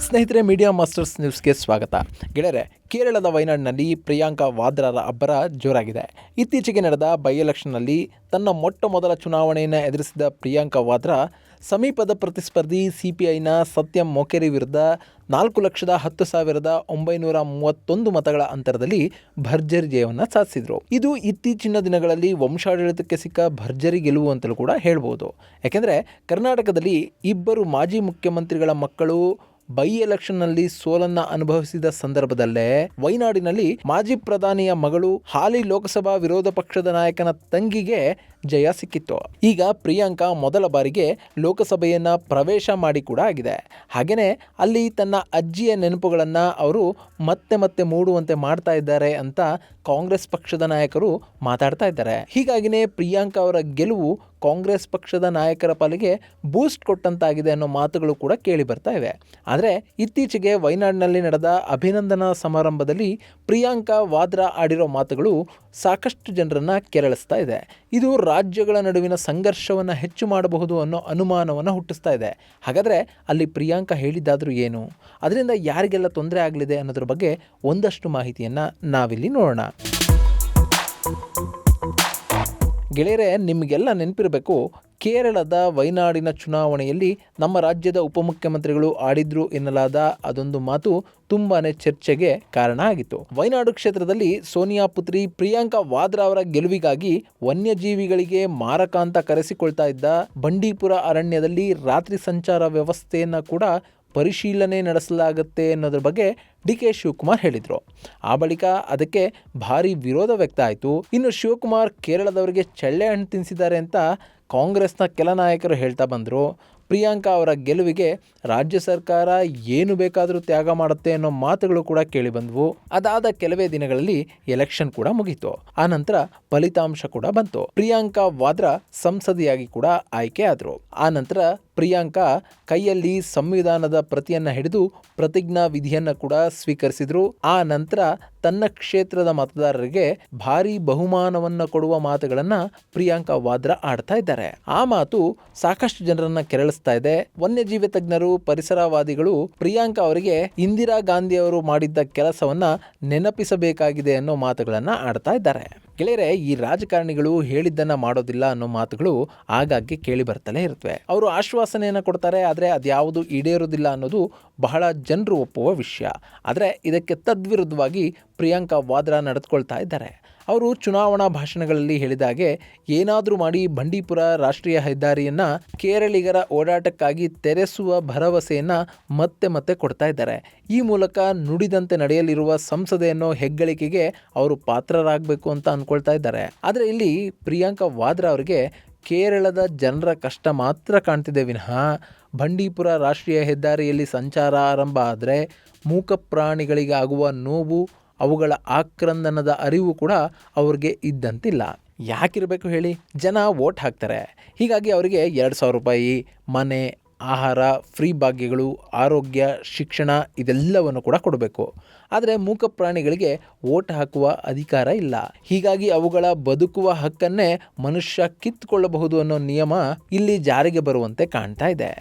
ಸ್ನೇಹಿತರೆ, media masters ನ್ಯೂಸ್ಗೆ ಸ್ವಾಗತ. ಗೆಳೆಯರೆ, ಕೇರಳದ ವಯನಾಡಿನಲ್ಲಿ ಪ್ರಿಯಾಂಕಾ ವಾದ್ರಾರ ಅಬ್ಬರ ಜೋರಾಗಿದೆ. ಇತ್ತೀಚೆಗೆ ನಡೆದ ಬೈ ಎಲೆಕ್ಷನ್ನಲ್ಲಿ ತನ್ನ ಮೊಟ್ಟ ಮೊದಲ ಚುನಾವಣೆಯನ್ನು ಎದುರಿಸಿದ ಪ್ರಿಯಾಂಕಾ ವಾದ್ರಾ ಸಮೀಪದ ಪ್ರತಿಸ್ಪರ್ಧಿ ಸಿಪಿಐನ ಸತ್ಯಂ ಮೊಕೇರಿ ವಿರುದ್ಧ 4,10,931 ಮತಗಳ ಅಂತರದಲ್ಲಿ ಭರ್ಜರಿ ಜಯವನ್ನು ಸಾಧಿಸಿದರು. ಇದು ಇತ್ತೀಚಿನ ದಿನಗಳಲ್ಲಿ ವಂಶಾಡಳಿತಕ್ಕೆ ಸಿಕ್ಕ ಭರ್ಜರಿ ಗೆಲುವು ಅಂತಲೂ ಕೂಡ ಹೇಳ್ಬೋದು. ಯಾಕೆಂದರೆ ಕರ್ನಾಟಕದಲ್ಲಿ ಇಬ್ಬರು ಮಾಜಿ ಮುಖ್ಯಮಂತ್ರಿಗಳ ಮಕ್ಕಳು ಬೈ ಎಲೆಕ್ಷನ್ನಲ್ಲಿ ಸೋಲನ್ನು ಅನುಭವಿಸಿದ ಸಂದರ್ಭದಲ್ಲೇ ವಯನಾಡಿನಲ್ಲಿ ಮಾಜಿ ಪ್ರಧಾನಿಯ ಮಗಳು ಹಾಲಿ ಲೋಕಸಭಾ ವಿರೋಧ ಪಕ್ಷದ ನಾಯಕನ ತಂಗಿಗೆ ಜಯ ಸಿಕ್ಕಿತ್ತು. ಈಗ ಪ್ರಿಯಾಂಕಾ ಮೊದಲ ಬಾರಿಗೆ ಲೋಕಸಭೆಯನ್ನ ಪ್ರವೇಶ ಮಾಡಿ ಕೂಡ ಆಗಿದೆ. ಹಾಗೆಯೇ ಅಲ್ಲಿ ತನ್ನ ಅಜ್ಜಿಯ ನೆನಪುಗಳನ್ನು ಅವರು ಮತ್ತೆ ಮತ್ತೆ ಮೂಡುವಂತೆ ಮಾಡ್ತಾ ಇದ್ದಾರೆ ಅಂತ ಕಾಂಗ್ರೆಸ್ ಪಕ್ಷದ ನಾಯಕರು ಮಾತಾಡ್ತಾ ಇದ್ದಾರೆ. ಹೀಗಾಗಿನೇ ಪ್ರಿಯಾಂಕಾ ಅವರ ಗೆಲುವು ಕಾಂಗ್ರೆಸ್ ಪಕ್ಷದ ನಾಯಕರ ಪಾಲಿಗೆ ಬೂಸ್ಟ್ ಕೊಟ್ಟಂತಾಗಿದೆ ಅನ್ನೋ ಮಾತುಗಳು ಕೂಡ ಕೇಳಿ ಬರ್ತಾ ಇವೆ. ಆದರೆ ಇತ್ತೀಚೆಗೆ ವಯನಾಡಿನಲ್ಲಿ ನಡೆದ ಅಭಿನಂದನಾ ಸಮಾರಂಭದಲ್ಲಿ ಪ್ರಿಯಾಂಕಾ ವಾದ್ರಾ ಆಡಿರೋ ಮಾತುಗಳು ಸಾಕಷ್ಟು ಜನರನ್ನು ಕೆರಳಿಸ್ತಾ ಇದೆ. ಇದು ರಾಜ್ಯಗಳ ನಡುವಿನ ಸಂಘರ್ಷವನ್ನು ಹೆಚ್ಚು ಮಾಡಬಹುದು ಅನ್ನೋ ಅನುಮಾನವನ್ನು ಹುಟ್ಟಿಸ್ತಾ ಇದೆ. ಹಾಗಾದರೆ ಅಲ್ಲಿ ಪ್ರಿಯಾಂಕಾ ಹೇಳಿದ್ದಾದರೂ ಏನು, ಅದರಿಂದ ಯಾರಿಗೆಲ್ಲ ತೊಂದರೆ ಆಗಲಿದೆ ಅನ್ನೋದ್ರ ಬಗ್ಗೆ ಒಂದಷ್ಟು ಮಾಹಿತಿಯನ್ನು ನಾವಿಲ್ಲಿ ನೋಡೋಣ. ಗೆಳೆಯರೆ, ನಿಮಗೆಲ್ಲ ನೆನಪಿರಬೇಕು, ಕೇರಳದ ವಯನಾಡಿನ ಚುನಾವಣೆಯಲ್ಲಿ ನಮ್ಮ ರಾಜ್ಯದ ಉಪಮುಖ್ಯಮಂತ್ರಿಗಳು ಆಡಿದ್ರು ಎನ್ನಲಾದ ಅದೊಂದು ಮಾತು ತುಂಬಾನೇ ಚರ್ಚೆಗೆ ಕಾರಣ ಆಗಿತ್ತು. ವಯನಾಡು ಕ್ಷೇತ್ರದಲ್ಲಿ ಸೋನಿಯಾ ಪುತ್ರಿ ಪ್ರಿಯಾಂಕಾ ವಾದ್ರಾ ಅವರ ಗೆಲುವಿಗಾಗಿ ವನ್ಯಜೀವಿಗಳಿಗೆ ಮಾರಕ ಅಂತ ಕರೆಸಿಕೊಳ್ತಾ ಇದ್ದ ಬಂಡೀಪುರ ಅರಣ್ಯದಲ್ಲಿ ರಾತ್ರಿ ಸಂಚಾರ ವ್ಯವಸ್ಥೆಯನ್ನು ಕೂಡ ಪರಿಶೀಲನೆ ನಡೆಸಲಾಗುತ್ತೆ ಅನ್ನೋದ್ರ ಬಗ್ಗೆ ಡಿ.ಕೆ. ಶಿವಕುಮಾರ್ ಹೇಳಿದರು. ಆ ಬಳಿಕ ಅದಕ್ಕೆ ಭಾರಿ ವಿರೋಧ ವ್ಯಕ್ತ ಆಯಿತು. ಇನ್ನು ಶಿವಕುಮಾರ್ ಕೇರಳದವರಿಗೆ ಚಳ್ಳೆ ಹಣ್ಣು ತಿನ್ನಿಸಿದ್ದಾರೆ ಅಂತ ಕಾಂಗ್ರೆಸ್ನ ಕೆಲ ನಾಯಕರು ಹೇಳ್ತಾ ಬಂದರು. ಪ್ರಿಯಾಂಕಾ ಅವರ ಗೆಲುವಿಗೆ ರಾಜ್ಯ ಸರ್ಕಾರ ಏನು ಬೇಕಾದರೂ ತ್ಯಾಗ ಮಾಡುತ್ತೆ ಅನ್ನೋ ಮಾತುಗಳು ಕೂಡ ಕೇಳಿ ಬಂದವು. ಅದಾದ ಕೆಲವೇ ದಿನಗಳಲ್ಲಿ ಎಲೆಕ್ಷನ್ ಕೂಡ ಮುಗೀತು. ಆ ನಂತರ ಫಲಿತಾಂಶ ಕೂಡ ಬಂತು. ಪ್ರಿಯಾಂಕಾ ವಾದ್ರಾ ಸಂಸದೆಯಾಗಿ ಕೂಡ ಆಯ್ಕೆ ಆದರು. ಆ ನಂತರ ಪ್ರಿಯಾಂಕಾ ಕೈಯಲ್ಲಿ ಸಂವಿಧಾನದ ಪ್ರತಿಯನ್ನು ಹಿಡಿದು ಪ್ರತಿಜ್ಞಾ ವಿಧಿಯನ್ನು ಕೂಡ ಸ್ವೀಕರಿಸಿದ್ರು. ಆ ನಂತರ ತನ್ನ ಕ್ಷೇತ್ರದ ಮತದಾರರಿಗೆ ಭಾರಿ ಬಹುಮಾನವನ್ನು ಕೊಡುವ ಮಾತುಗಳನ್ನ ಪ್ರಿಯಾಂಕಾ ವಾದ್ರಾ ಆಡ್ತಾ ಇದ್ದಾರೆ. ಆ ಮಾತು ಸಾಕಷ್ಟು ಜನರನ್ನ ಕೆರಳಿಸ್ತಾ ಇದೆ. ವನ್ಯಜೀವಿ ತಜ್ಞರು, ಪರಿಸರವಾದಿಗಳು ಪ್ರಿಯಾಂಕಾ ಅವರಿಗೆ ಇಂದಿರಾ ಗಾಂಧಿ ಅವರು ಮಾಡಿದ್ದ ಕೆಲಸವನ್ನ ನೆನಪಿಸಬೇಕಾಗಿದೆ ಅನ್ನೋ ಮಾತುಗಳನ್ನ ಆಡ್ತಾ ಇದ್ದಾರೆ. ಗೆಳೆಯರೆ, ಈ ರಾಜಕಾರಣಿಗಳು ಹೇಳಿದ್ದನ್ನ ಮಾಡೋದಿಲ್ಲ ಅನ್ನೋ ಮಾತುಗಳು ಆಗಾಗ್ಗೆ ಕೇಳಿ ಬರ್ತಲೇ ಇರುತ್ತವೆ. ಅವರು ಆಶ್ವಾಸನೆಯನ್ನು ಕೊಡ್ತಾರೆ, ಆದರೆ ಅದ್ಯಾವುದು ಈಡೇರೋದಿಲ್ಲ ಅನ್ನೋದು ಬಹಳ ಜನರು ಒಪ್ಪುವ ವಿಷಯ. ಆದರೆ ಇದಕ್ಕೆ ತದ್ವಿರುದ್ಧವಾಗಿ ಪ್ರಿಯಾಂಕಾ ವಾದ್ರಾ ನಡೆದುಕೊಳ್ತಾ ಇದ್ದಾರೆ. ಅವರು ಚುನಾವಣಾ ಭಾಷಣಗಳಲ್ಲಿ ಹೇಳಿದಾಗೆ ಏನಾದರೂ ಮಾಡಿ ಬಂಡೀಪುರ ರಾಷ್ಟ್ರೀಯ ಹೆದ್ದಾರಿಯನ್ನು ಕೇರಳಿಗರ ಓಡಾಟಕ್ಕಾಗಿ ತೆರೆಸುವ ಭರವಸೆಯನ್ನು ಮತ್ತೆ ಮತ್ತೆ ಕೊಡ್ತಾ ಇದ್ದಾರೆ. ಈ ಮೂಲಕ ನುಡಿದಂತೆ ನಡೆಯಲಿರುವ ಸಂಸದೆ ಅನ್ನೋ ಹೆಗ್ಗಳಿಕೆಗೆ ಅವರು ಪಾತ್ರರಾಗಬೇಕು ಅಂತ ಅಂದ್ಕೊಳ್ತಾ ಇದ್ದಾರೆ. ಆದರೆ ಇಲ್ಲಿ ಪ್ರಿಯಾಂಕಾ ವಾದ್ರಾ ಅವರಿಗೆ ಕೇರಳದ ಜನರ ಕಷ್ಟ ಮಾತ್ರ ಕಾಣ್ತಿದೆ ವಿನಃ ಬಂಡೀಪುರ ರಾಷ್ಟ್ರೀಯ ಹೆದ್ದಾರಿಯಲ್ಲಿ ಸಂಚಾರ ಆರಂಭ ಆದರೆ ಮೂಕ ಪ್ರಾಣಿಗಳಿಗೆ ಆಗುವ ನೋವು, ಅವುಗಳ ಆಕ್ರಂದನದ ಅರಿವು ಕೂಡ ಅವ್ರಿಗೆ ಇದ್ದಂತಿಲ್ಲ. ಯಾಕಿರಬೇಕು ಹೇಳಿ? ಜನ ವೋಟ್ ಹಾಕ್ತಾರೆ. ಹೀಗಾಗಿ ಅವರಿಗೆ 2,000 ರೂಪಾಯಿ, ಮನೆ, ಆಹಾರ, ಫ್ರೀ ಭಾಗ್ಯಗಳು, ಆರೋಗ್ಯ, ಶಿಕ್ಷಣ ಇದೆಲ್ಲವನ್ನು ಕೂಡ ಕೊಡಬೇಕು. ಆದರೆ ಮೂಕ ಪ್ರಾಣಿಗಳಿಗೆ ವೋಟ್ ಹಾಕುವ ಅಧಿಕಾರ ಇಲ್ಲ. ಹೀಗಾಗಿ ಅವುಗಳ ಬದುಕುವ ಹಕ್ಕನ್ನೇ ಮನುಷ್ಯ ಕಿತ್ತುಕೊಳ್ಳಬಹುದು ಅನ್ನೋ ನಿಯಮ ಇಲ್ಲಿ ಜಾರಿಗೆ ಬರುವಂತೆ ಕಾಣ್ತಾ ಇದೆ.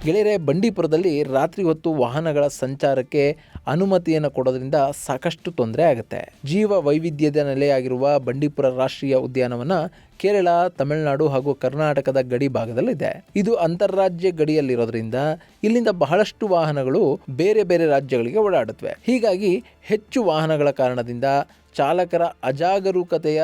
ಗೆಳೆಯರೆ, ಬಂಡೀಪುರದಲ್ಲಿ ರಾತ್ರಿ ಹೊತ್ತು ವಾಹನಗಳ ಸಂಚಾರಕ್ಕೆ ಅನುಮತಿಯನ್ನು ಕೊಡೋದ್ರಿಂದ ಸಾಕಷ್ಟು ತೊಂದರೆ ಆಗುತ್ತೆ. ಜೀವ ವೈವಿಧ್ಯದ ನೆಲೆಯಾಗಿರುವ ಬಂಡೀಪುರ ರಾಷ್ಟ್ರೀಯ ಉದ್ಯಾನವನ ಕೇರಳ, ತಮಿಳುನಾಡು ಹಾಗೂ ಕರ್ನಾಟಕದ ಗಡಿ ಭಾಗದಲ್ಲಿದೆ. ಇದು ಅಂತಾರಾಜ್ಯ ಗಡಿಯಲ್ಲಿರೋದ್ರಿಂದ ಇಲ್ಲಿಂದ ಬಹಳಷ್ಟು ವಾಹನಗಳು ಬೇರೆ ಬೇರೆ ರಾಜ್ಯಗಳಿಗೆ ಓಡಾಡುತ್ತವೆ. ಹೀಗಾಗಿ ಹೆಚ್ಚು ವಾಹನಗಳ ಕಾರಣದಿಂದ, ಚಾಲಕರ ಅಜಾಗರೂಕತೆಯ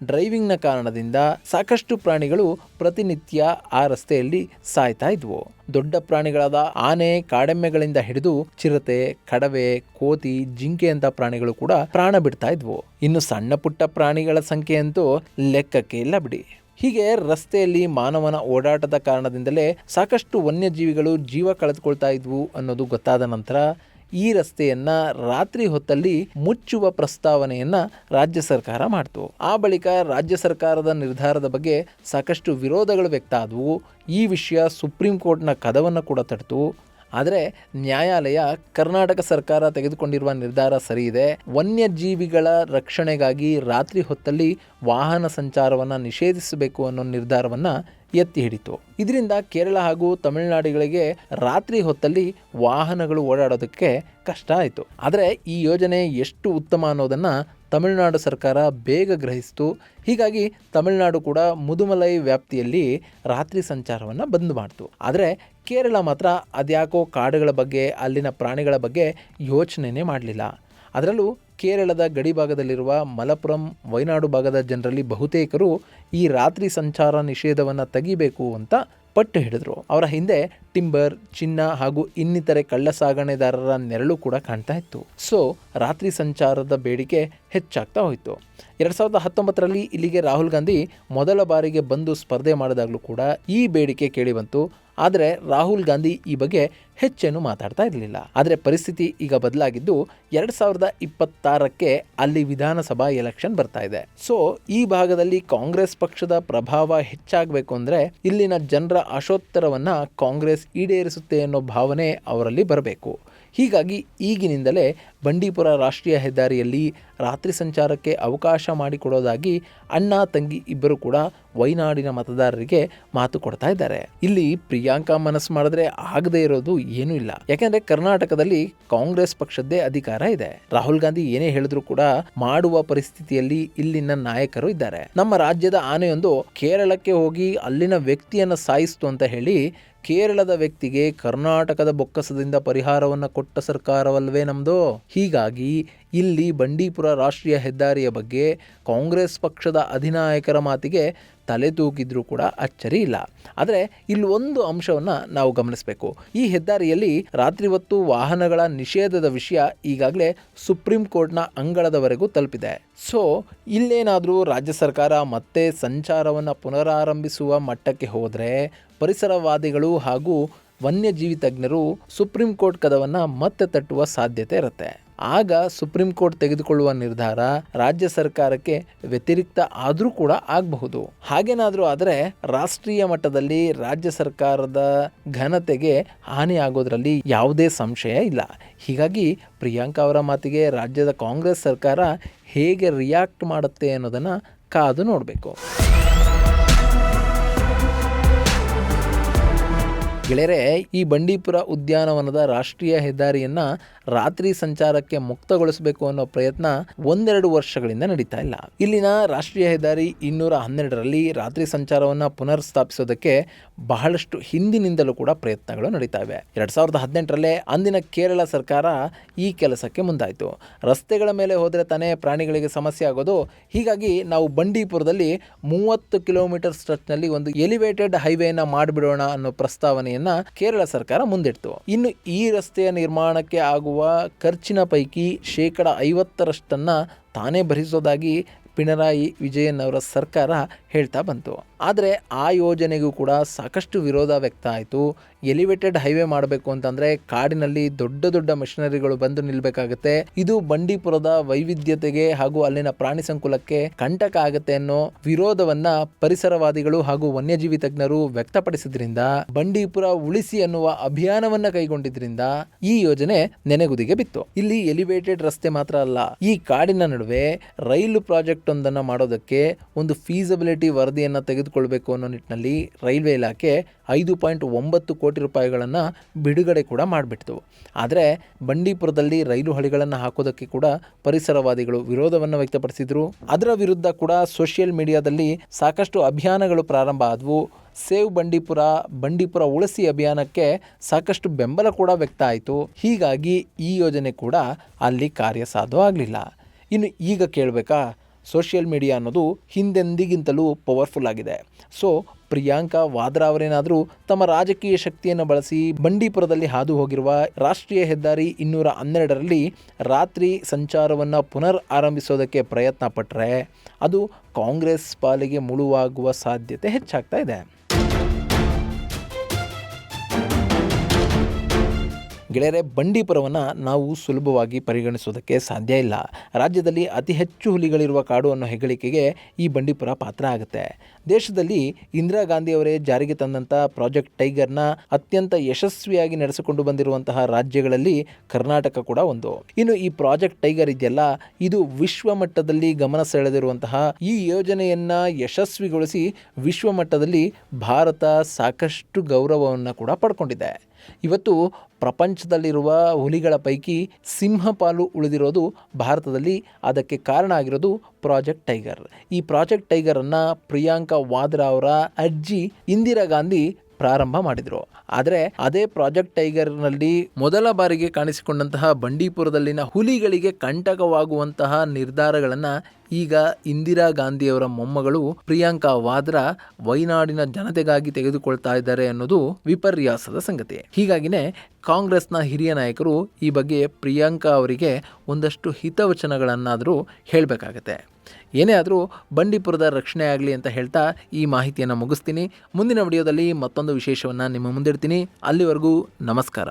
ಡ್ರೈವಿಂಗ್ನ ಕಾರಣದಿಂದ ಸಾಕಷ್ಟು ಪ್ರಾಣಿಗಳು ಪ್ರತಿನಿತ್ಯ ಆ ರಸ್ತೆಯಲ್ಲಿ ಸಾಯ್ತಾ ಇದ್ವು. ದೊಡ್ಡ ಪ್ರಾಣಿಗಳಾದ ಆನೆ, ಕಾಡೆಮ್ಮೆಗಳಿಂದ ಹಿಡಿದು ಚಿರತೆ, ಕಡವೆ, ಕೋತಿ, ಜಿಂಕೆ ಅಂತ ಪ್ರಾಣಿಗಳು ಕೂಡ ಪ್ರಾಣ ಬಿಡ್ತಾ ಇದ್ವು. ಇನ್ನು ಸಣ್ಣ ಪುಟ್ಟ ಪ್ರಾಣಿಗಳ ಸಂಖ್ಯೆ ಅಂತೂ ಲೆಕ್ಕಕ್ಕೆ ಇಲ್ಲ ಬಿಡಿ. ಹೀಗೆ ರಸ್ತೆಯಲ್ಲಿ ಮಾನವನ ಓಡಾಟದ ಕಾರಣದಿಂದಲೇ ಸಾಕಷ್ಟು ವನ್ಯಜೀವಿಗಳು ಜೀವ ಕಳೆದುಕೊಳ್ತಾ ಇದ್ವು ಅನ್ನೋದು ಗೊತ್ತಾದ ನಂತರ ಈ ರಸ್ತೆಯನ್ನ ರಾತ್ರಿ ಹೊತ್ತಲ್ಲಿ ಮುಚ್ಚುವ ಪ್ರಸ್ತಾವನೆಯನ್ನ ರಾಜ್ಯ ಸರ್ಕಾರ ಮಾಡಿತು. ಆ ಬಳಿಕ ರಾಜ್ಯ ಸರ್ಕಾರದ ನಿರ್ಧಾರದ ಬಗ್ಗೆ ಸಾಕಷ್ಟು ವಿರೋಧಗಳು ವ್ಯಕ್ತ ಆದವು. ಈ ವಿಷಯ ಸುಪ್ರೀಂ ಕೋರ್ಟ್ನ ಕದವನ್ನು ಕೂಡ ತಟ್ಟಿತು. ಆದರೆ ನ್ಯಾಯಾಲಯ ಕರ್ನಾಟಕ ಸರ್ಕಾರ ತೆಗೆದುಕೊಂಡಿರುವ ನಿರ್ಧಾರ ಸರಿ ಇದೆ, ವನ್ಯಜೀವಿಗಳ ರಕ್ಷಣೆಗಾಗಿ ರಾತ್ರಿ ಹೊತ್ತಲ್ಲಿ ವಾಹನ ಸಂಚಾರವನ್ನು ನಿಷೇಧಿಸಬೇಕು ಅನ್ನೋ ನಿರ್ಧಾರವನ್ನು ಎತ್ತಿ ಹಿಡಿತು. ಇದರಿಂದ ಕೇರಳ ಹಾಗೂ ತಮಿಳುನಾಡುಗಳಿಗೆ ರಾತ್ರಿ ಹೊತ್ತಲ್ಲಿ ವಾಹನಗಳು ಓಡಾಡೋದಕ್ಕೆ ಕಷ್ಟ ಆಯಿತು. ಆದರೆ ಈ ಯೋಜನೆ ಎಷ್ಟು ಉತ್ತಮ ಅನ್ನೋದನ್ನು ತಮಿಳುನಾಡು ಸರ್ಕಾರ ಬೇಗ ಗ್ರಹಿಸಿತು. ಹೀಗಾಗಿ ತಮಿಳುನಾಡು ಕೂಡ ಮುದುಮಲೈ ವ್ಯಾಪ್ತಿಯಲ್ಲಿ ರಾತ್ರಿ ಸಂಚಾರವನ್ನು ಬಂದ್ ಮಾಡಿತು. ಆದರೆ ಕೇರಳ ಮಾತ್ರ ಅದ್ಯಾಕೋ ಕಾಡುಗಳ ಬಗ್ಗೆ, ಅಲ್ಲಿನ ಪ್ರಾಣಿಗಳ ಬಗ್ಗೆ ಯೋಚನೆನೇ ಮಾಡಲಿಲ್ಲ. ಅದರಲ್ಲೂ ಕೇರಳದ ಗಡಿ ಭಾಗದಲ್ಲಿರುವ ಮಲಪ್ಪುರಂ, ವಯನಾಡು ಭಾಗದ ಜನರಲ್ಲಿ ಬಹುತೇಕರು ಈ ರಾತ್ರಿ ಸಂಚಾರ ನಿಷೇಧವನ್ನು ತೆಗಿಬೇಕು ಅಂತ ಪಟ್ಟು ಹಿಡಿದ್ರು. ಅವರ ಹಿಂದೆ ಟಿಂಬರ್, ಚಿನ್ನ ಹಾಗೂ ಇನ್ನಿತರೆ ಕಳ್ಳ ಸಾಗಣೆದಾರರ ನೆರಳು ಕೂಡ ಕಾಣ್ತಾ ಇತ್ತು. ಸೊ ರಾತ್ರಿ ಸಂಚಾರದ ಬೇಡಿಕೆ ಹೆಚ್ಚಾಗ್ತಾ ಹೋಯಿತು. 2019ರಲ್ಲಿ ಇಲ್ಲಿಗೆ ರಾಹುಲ್ ಗಾಂಧಿ ಮೊದಲ ಬಾರಿಗೆ ಬಂದು ಸ್ಪರ್ಧೆ ಮಾಡಿದಾಗಲೂ ಕೂಡ ಈ ಬೇಡಿಕೆ ಕೇಳಿಬಂತು. ಆದರೆ ರಾಹುಲ್ ಗಾಂಧಿ ಈ ಬಗ್ಗೆ ಹೆಚ್ಚೇನು ಮಾತಾಡ್ತಾ ಇರಲಿಲ್ಲ. ಆದರೆ ಪರಿಸ್ಥಿತಿ ಈಗ ಬದಲಾಗಿದ್ದು 2026ಕ್ಕೆ ಅಲ್ಲಿ ವಿಧಾನಸಭಾ ಎಲೆಕ್ಷನ್ ಬರ್ತಾ ಇದೆ. ಸೊ ಈ ಭಾಗದಲ್ಲಿ ಕಾಂಗ್ರೆಸ್ ಪಕ್ಷದ ಪ್ರಭಾವ ಹೆಚ್ಚಾಗಬೇಕು ಅಂದರೆ ಇಲ್ಲಿನ ಜನರ ಆಶೋತ್ತರವನ್ನ ಕಾಂಗ್ರೆಸ್ ಈಡೇರಿಸುತ್ತೆ ಅನ್ನೋ ಭಾವನೆ ಅವರಲ್ಲಿ ಬರಬೇಕು. ಹೀಗಾಗಿ ಈಗಿನಿಂದಲೇ ಬಂಡೀಪುರ ರಾಷ್ಟ್ರೀಯ ಹೆದ್ದಾರಿಯಲ್ಲಿ ರಾತ್ರಿ ಸಂಚಾರಕ್ಕೆ ಅವಕಾಶ ಮಾಡಿಕೊಡೋದಾಗಿ ಅಣ್ಣ ತಂಗಿ ಇಬ್ಬರು ಕೂಡ ವಯನಾಡಿನ ಮತದಾರರಿಗೆ ಮಾತು ಕೊಡ್ತಾ ಇದ್ದಾರೆ. ಇಲ್ಲಿ ಪ್ರಿಯಾಂಕಾ ಮನಸ್ಸು ಮಾಡಿದ್ರೆ ಆಗದೇ ಇರೋದು ಏನೂ ಇಲ್ಲ. ಯಾಕೆಂದ್ರೆ ಕರ್ನಾಟಕದಲ್ಲಿ ಕಾಂಗ್ರೆಸ್ ಪಕ್ಷದ್ದೇ ಅಧಿಕಾರ ಇದೆ. ರಾಹುಲ್ ಗಾಂಧಿ ಏನೇ ಹೇಳಿದ್ರು ಕೂಡ ಮಾಡುವ ಪರಿಸ್ಥಿತಿಯಲ್ಲಿ ಇಲ್ಲಿನ ನಾಯಕರು ಇದ್ದಾರೆ. ನಮ್ಮ ರಾಜ್ಯದ ಆನೆಯೊಂದು ಕೇರಳಕ್ಕೆ ಹೋಗಿ ಅಲ್ಲಿನ ವ್ಯಕ್ತಿಯನ್ನು ಸಾಯಿಸ್ತು ಅಂತ ಹೇಳಿ ಕೇರಳದ ವ್ಯಕ್ತಿಗೆ ಕರ್ನಾಟಕದ ಬೊಕ್ಕಸದಿಂದ ಪರಿಹಾರವನ್ನು ಕೊಟ್ಟ ಸರ್ಕಾರವಲ್ವೇ ನಮ್ಮದು. ಹೀಗಾಗಿ ಇಲ್ಲಿ ಬಂಡೀಪುರ ರಾಷ್ಟ್ರೀಯ ಹೆದ್ದಾರಿಯ ಬಗ್ಗೆ ಕಾಂಗ್ರೆಸ್ ಪಕ್ಷದ ಅಧಿನಾಯಕರ ಮಾತಿಗೆ ತಲೆ ತೂಗಿದ್ರೂ ಕೂಡ ಅಚ್ಚರಿ ಇಲ್ಲ. ಆದರೆ ಇಲ್ಲಿ ಒಂದು ಅಂಶವನ್ನು ನಾವು ಗಮನಿಸಬೇಕು. ಈ ಹೆದ್ದಾರಿಯಲ್ಲಿ ರಾತ್ರಿ ಹೊತ್ತು ವಾಹನಗಳ ನಿಷೇಧದ ವಿಷಯ ಈಗಾಗಲೇ ಸುಪ್ರೀಂ ಕೋರ್ಟ್ನ ಅಂಗಳದವರೆಗೂ ತಲುಪಿದೆ. ಸೊ ಇಲ್ಲೇನಾದರೂ ರಾಜ್ಯ ಸರ್ಕಾರ ಮತ್ತೆ ಸಂಚಾರವನ್ನು ಪುನರಾರಂಭಿಸುವ ಮಟ್ಟಕ್ಕೆ ಹೋದರೆ ಪರಿಸರವಾದಿಗಳು ಹಾಗೂ ವನ್ಯಜೀವಿ ತಜ್ಞರು ಸುಪ್ರೀಂ ಕೋರ್ಟ್ ಕದವನ್ನು ಮತ್ತೆ ತಟ್ಟುವ ಸಾಧ್ಯತೆ ಇರುತ್ತೆ. ಆಗ ಸುಪ್ರೀಂ ಕೋರ್ಟ್ ತೆಗೆದುಕೊಳ್ಳುವ ನಿರ್ಧಾರ ರಾಜ್ಯ ಸರ್ಕಾರಕ್ಕೆ ವ್ಯತಿರಿಕ್ತ ಆದರೂ ಕೂಡ ಆಗಬಹುದು. ಹಾಗೇನಾದರೂ ಆದರೆ ರಾಷ್ಟ್ರೀಯ ಮಟ್ಟದಲ್ಲಿ ರಾಜ್ಯ ಸರ್ಕಾರದ ಘನತೆಗೆ ಹಾನಿ ಆಗೋದ್ರಲ್ಲಿ ಯಾವುದೇ ಸಂಶಯ ಇಲ್ಲ. ಹೀಗಾಗಿ ಪ್ರಿಯಾಂಕಾ ಅವರ ಮಾತಿಗೆ ರಾಜ್ಯದ ಕಾಂಗ್ರೆಸ್ ಸರ್ಕಾರ ಹೇಗೆ ರಿಯಾಕ್ಟ್ ಮಾಡುತ್ತೆ ಅನ್ನೋದನ್ನು ಕಾದು ನೋಡಬೇಕು. ಗೆಳೆಯರೆ, ಈ ಬಂಡೀಪುರ ಉದ್ಯಾನವನದ ರಾಷ್ಟ್ರೀಯ ಹೆದ್ದಾರಿಯನ್ನ ರಾತ್ರಿ ಸಂಚಾರಕ್ಕೆ ಮುಕ್ತಗೊಳಿಸಬೇಕು ಅನ್ನೋ ಪ್ರಯತ್ನ 1-2 ವರ್ಷಗಳಿಂದ ನಡೀತಾ ಇಲ್ಲ. ಇಲ್ಲಿನ ರಾಷ್ಟ್ರೀಯ ಹೆದ್ದಾರಿ 212ರಲ್ಲಿ ರಾತ್ರಿ ಸಂಚಾರವನ್ನು ಪುನರ್ ಸ್ಥಾಪಿಸೋದಕ್ಕೆ ಬಹಳಷ್ಟು ಹಿಂದಿನಿಂದಲೂ ಕೂಡ ಪ್ರಯತ್ನಗಳು ನಡೀತಾ ಇವೆ. 2018ರಲ್ಲೇ ಅಂದಿನ ಕೇರಳ ಸರ್ಕಾರ ಈ ಕೆಲಸಕ್ಕೆ ಮುಂದಾಯಿತು. ರಸ್ತೆಗಳ ಮೇಲೆ ಹೋದರೆ ತಾನೇ ಪ್ರಾಣಿಗಳಿಗೆ ಸಮಸ್ಯೆ ಆಗೋದು. ಹೀಗಾಗಿ ನಾವು ಬಂಡೀಪುರದಲ್ಲಿ 30 ಕಿಲೋಮೀಟರ್ ಸ್ಟ್ರೆಚ್ನಲ್ಲಿ ಒಂದು ಎಲಿವೇಟೆಡ್ ಹೈವೇನ ಮಾಡಿಬಿಡೋಣ ಅನ್ನೋ ಪ್ರಸ್ತಾವನೆಯನ್ನ ಕೇರಳ ಸರ್ಕಾರ ಮುಂದಿಡ್ತು. ಇನ್ನು ಈ ರಸ್ತೆಯ ನಿರ್ಮಾಣಕ್ಕೆ ಆಗುವ ಖರ್ಚಿನ ಪೈಕಿ 50% ತಾನೇ ಭರಿಸೋದಾಗಿ ಪಿಣರಾಯಿ ವಿಜಯನ್ ಅವರ ಸರ್ಕಾರ ಹೇಳ್ತಾ ಬಂತು. ಆದರೆ ಆ ಯೋಜನೆಗೂ ಕೂಡ ಸಾಕಷ್ಟು ವಿರೋಧ ವ್ಯಕ್ತ ಆಯಿತು. ಎಲಿವೇಟೆಡ್ ಹೈವೇ ಮಾಡಬೇಕು ಅಂತಂದರೆ ಕಾಡಿನಲ್ಲಿ ದೊಡ್ಡ ದೊಡ್ಡ ಮೆಷಿನರಿಗಳು ಬಂದು ನಿಲ್ಲಬೇಕಾಗುತ್ತೆ. ಇದು ಬಂಡೀಪುರದ ವೈವಿಧ್ಯತೆಗೆ ಹಾಗೂ ಅಲ್ಲಿನ ಪ್ರಾಣಿ ಸಂಕುಲಕ್ಕೆ ಕಂಟಕ ಆಗುತ್ತೆ ಅನ್ನೋ ವಿರೋಧವನ್ನ ಪರಿಸರವಾದಿಗಳು ಹಾಗೂ ವನ್ಯಜೀವಿ ತಜ್ಞರು ವ್ಯಕ್ತಪಡಿಸಿದ್ರಿಂದ ಬಂಡೀಪುರ ಉಳಿಸಿ ಅನ್ನುವ ಅಭಿಯಾನವನ್ನ ಕೈಗೊಂಡಿದ್ರಿಂದ ಈ ಯೋಜನೆ ನೆನೆಗುದಿಗೆ ಬಿತ್ತು. ಇಲ್ಲಿ ಎಲಿವೇಟೆಡ್ ರಸ್ತೆ ಮಾತ್ರ ಅಲ್ಲ, ಈ ಕಾಡಿನ ನಡುವೆ ರೈಲು ಪ್ರಾಜೆಕ್ಟ್ ಒಂದನ್ನು ಮಾಡೋದಕ್ಕೆ ಒಂದು ಫೀಸಿಬಿಲಿಟಿ ವರದಿಯನ್ನು ತೆಗೆದುಕೊಳ್ಬೇಕು ಅನ್ನೋ ನಿಟ್ಟಿನಲ್ಲಿ ರೈಲ್ವೆ ಇಲಾಖೆ 5.9 ಕೋಟಿ ರೂಪಾಯಿಗಳನ್ನು ಬಿಡುಗಡೆ ಕೂಡ ಮಾಡಿಬಿಡ್ತು. ಆದರೆ ಬಂಡೀಪುರದಲ್ಲಿ ರೈಲು ಹಳಿಗಳನ್ನು ಹಾಕೋದಕ್ಕೆ ಕೂಡ ಪರಿಸರವಾದಿಗಳು ವಿರೋಧವನ್ನು ವ್ಯಕ್ತಪಡಿಸಿದ್ರು. ಅದರ ವಿರುದ್ಧ ಕೂಡ ಸೋಷಿಯಲ್ ಮೀಡಿಯಾದಲ್ಲಿ ಸಾಕಷ್ಟು ಅಭಿಯಾನಗಳು ಪ್ರಾರಂಭ ಆದವು. ಸೇವ್ ಬಂಡೀಪುರ, ಬಂಡೀಪುರ ಉಳಿಸಿ ಅಭಿಯಾನಕ್ಕೆ ಸಾಕಷ್ಟು ಬೆಂಬಲ ಕೂಡ ವ್ಯಕ್ತ ಆಯಿತು. ಹೀಗಾಗಿ ಈ ಯೋಜನೆ ಕೂಡ ಅಲ್ಲಿ ಕಾರ್ಯಸಾಧು ಆಗಲಿಲ್ಲ. ಇನ್ನು ಈಗ ಕೇಳಬೇಕಾ, ಸೋಷಿಯಲ್ ಮೀಡಿಯಾ ಅನ್ನೋದು ಹಿಂದೆಂದಿಗಿಂತಲೂ ಪವರ್ಫುಲ್ ಆಗಿದೆ. ಸೊ ಪ್ರಿಯಾಂಕಾ ವಾದ್ರಾ ಅವರೇನಾದರೂ ತಮ್ಮ ರಾಜಕೀಯ ಶಕ್ತಿಯನ್ನು ಬಳಸಿ ಬಂಡೀಪುರದಲ್ಲಿ ಹಾದು ಹೋಗಿರುವ ರಾಷ್ಟ್ರೀಯ ಹೆದ್ದಾರಿ 212ರಲ್ಲಿ ರಾತ್ರಿ ಸಂಚಾರವನ್ನು ಪುನರ್ ಆರಂಭಿಸೋದಕ್ಕೆ ಪ್ರಯತ್ನ ಪಟ್ಟರೆ ಅದು ಕಾಂಗ್ರೆಸ್ ಪಾಲಿಗೆ ಮುಳುವಾಗುವ ಸಾಧ್ಯತೆ ಹೆಚ್ಚಾಗ್ತಾ ಇದೆ. ಗೆಳೆಯರೆ, ಬಂಡೀಪುರವನ್ನು ನಾವು ಸುಲಭವಾಗಿ ಪರಿಗಣಿಸೋದಕ್ಕೆ ಸಾಧ್ಯ ಇಲ್ಲ. ರಾಜ್ಯದಲ್ಲಿ ಅತಿ ಹೆಚ್ಚು ಹುಲಿಗಳಿರುವ ಕಾಡು ಅನ್ನೋ ಹೆಗ್ಗಳಿಕೆಗೆ ಈ ಬಂಡೀಪುರ ಪಾತ್ರ ಆಗುತ್ತೆ. ದೇಶದಲ್ಲಿ ಇಂದಿರಾ ಗಾಂಧಿಯವರೇ ಜಾರಿಗೆ ತಂದಂಥ ಪ್ರಾಜೆಕ್ಟ್ ಟೈಗರ್ನ ಅತ್ಯಂತ ಯಶಸ್ವಿಯಾಗಿ ನಡೆಸಿಕೊಂಡು ಬಂದಿರುವಂತಹ ರಾಜ್ಯಗಳಲ್ಲಿ ಕರ್ನಾಟಕ ಕೂಡ ಒಂದು. ಇನ್ನು ಈ ಪ್ರಾಜೆಕ್ಟ್ ಟೈಗರ್ ಇದೆಯಲ್ಲ, ಇದು ವಿಶ್ವ ಮಟ್ಟದಲ್ಲಿ ಗಮನ ಸೆಳೆದಿರುವಂತಹ ಈ ಯೋಜನೆಯನ್ನ ಯಶಸ್ವಿಗೊಳಿಸಿ ವಿಶ್ವ ಮಟ್ಟದಲ್ಲಿ ಭಾರತ ಸಾಕಷ್ಟು ಗೌರವವನ್ನು ಕೂಡ ಪಡ್ಕೊಂಡಿದೆ. ಇವತ್ತು ಪ್ರಪಂಚದಲ್ಲಿರುವ ಹುಲಿಗಳ ಪೈಕಿ ಸಿಂಹಪಾಲು ಉಳಿದಿರೋದು ಭಾರತದಲ್ಲಿ. ಅದಕ್ಕೆ ಕಾರಣ ಆಗಿರೋದು ಪ್ರಾಜೆಕ್ಟ್ ಟೈಗರ್. ಈ ಪ್ರಾಜೆಕ್ಟ್ ಟೈಗರನ್ನು ಪ್ರಿಯಾಂಕಾ ವಾದ್ರಾ ಅವರ ಅಜ್ಜಿ ಇಂದಿರಾ ಗಾಂಧಿ ಪ್ರಾರಂಭ ಮಾಡಿದರು. ಆದರೆ ಅದೇ ಪ್ರಾಜೆಕ್ಟ್ ಟೈಗರ್ನಲ್ಲಿ ಮೊದಲ ಬಾರಿಗೆ ಕಾಣಿಸಿಕೊಂಡಂತಹ ಬಂಡೀಪುರದಲ್ಲಿನ ಹುಲಿಗಳಿಗೆ ಕಂಟಕವಾಗುವಂತಹ ನಿರ್ಧಾರಗಳನ್ನು ಈಗ ಇಂದಿರಾ ಗಾಂಧಿಯವರ ಮೊಮ್ಮಗಳು ಪ್ರಿಯಾಂಕಾ ವಾದ್ರಾ ವೈನಾಡಿನ ಜನತೆಗಾಗಿ ತೆಗೆದುಕೊಳ್ತಾ ಇದ್ದಾರೆ ಅನ್ನೋದು ವಿಪರ್ಯಾಸದ ಸಂಗತಿ. ಹೀಗಾಗಿನೇ ಕಾಂಗ್ರೆಸ್ನ ಹಿರಿಯ ನಾಯಕರು ಈ ಬಗ್ಗೆ ಪ್ರಿಯಾಂಕಾ ಅವರಿಗೆ ಒಂದಷ್ಟು ಹಿತವಚನಗಳನ್ನಾದರೂ ಹೇಳಬೇಕಾಗತ್ತೆ. ಏನೇ ಆದರೂ ಬಂಡೀಪುರದ ರಕ್ಷಣೆ ಆಗಲಿ ಅಂತ ಹೇಳ್ತಾ ಈ ಮಾಹಿತಿಯನ್ನು ಮುಗಿಸ್ತೀನಿ. ಮುಂದಿನ ವಿಡಿಯೋದಲ್ಲಿ ಮತ್ತೊಂದು ವಿಶೇಷವನ್ನು ನಿಮ್ಮ ಮುಂದಿಡ್ತೀನಿ. ಅಲ್ಲಿವರೆಗೂ ನಮಸ್ಕಾರ.